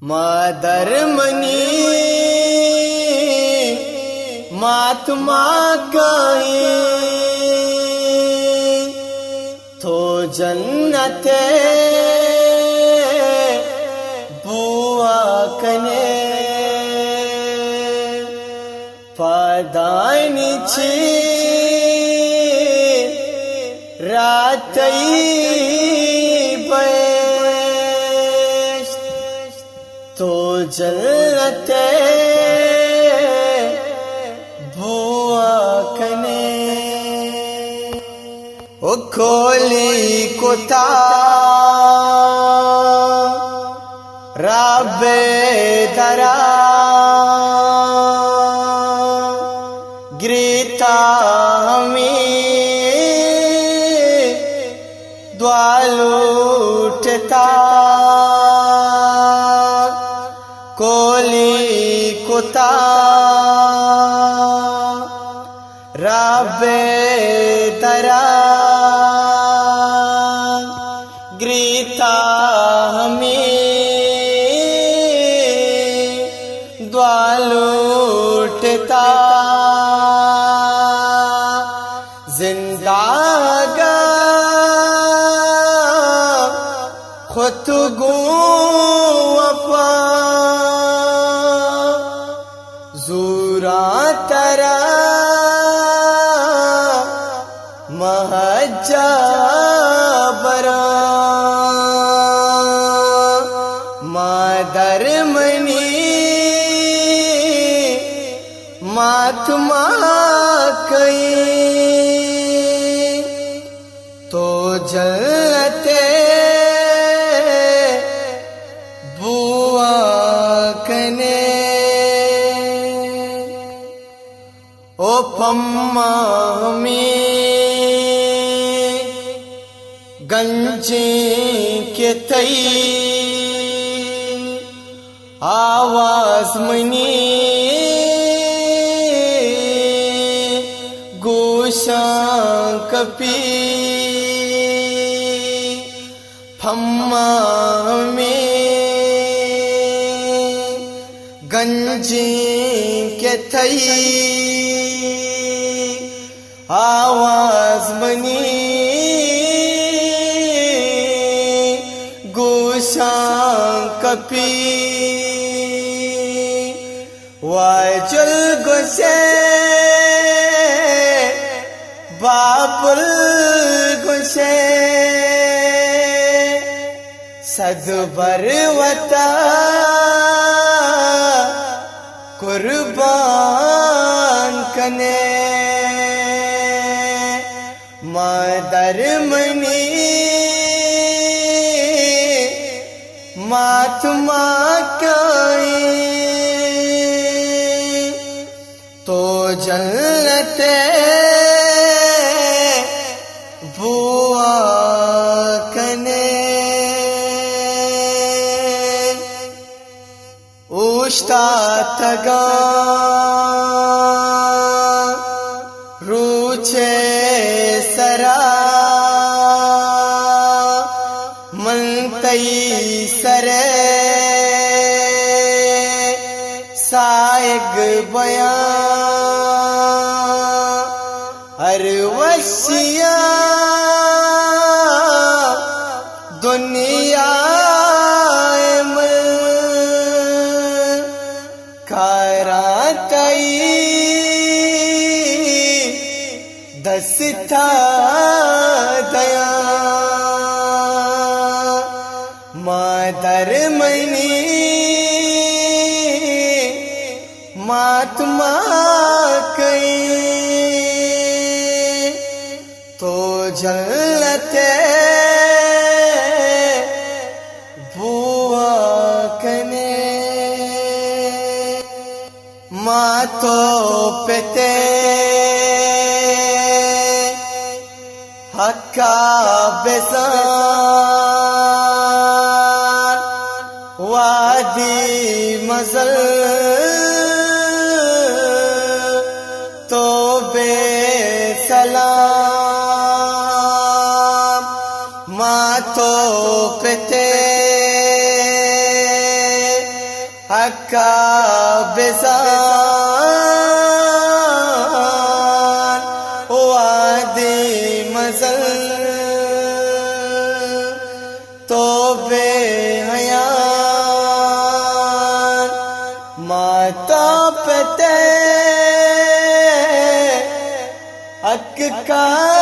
مادر منی ماتما کائیں تو جنت بوا کنے پادائنی چھی راتی بیشت تو جنت بوا کنے او کھولی کتا رب درا گریتا ہمیں دوالوٹتا کولی کتا رب درا گریتا ہمیں دوالوٹتا زندہ گا خود گو اپا زورا ترا مہجا برا مادر منی ماتما کئی تو جنتے بوا کنے او پما میں گنجی کے تئی آواز منی گوشاں کپی پھما میں گنجی کے تئی آواز منی گوشاں کپی واجل گسے بابل گسے صد بروتا قربان کنے مادر منی ماتما کائیں تو جنت بوا کنے اوشتا تگا روچے سرا منتئی سرے سائگ بیان ہر وشیا دنیا میں کاراتئی دستا دیا مادر منی ماتما کئی تو جنت بوا کنے ماتو پتے حقا بسان وادی مزل تو بے سلام ماتو پتے حقا بزان وادی مزل تو بے حیان ماتا پتے حق کا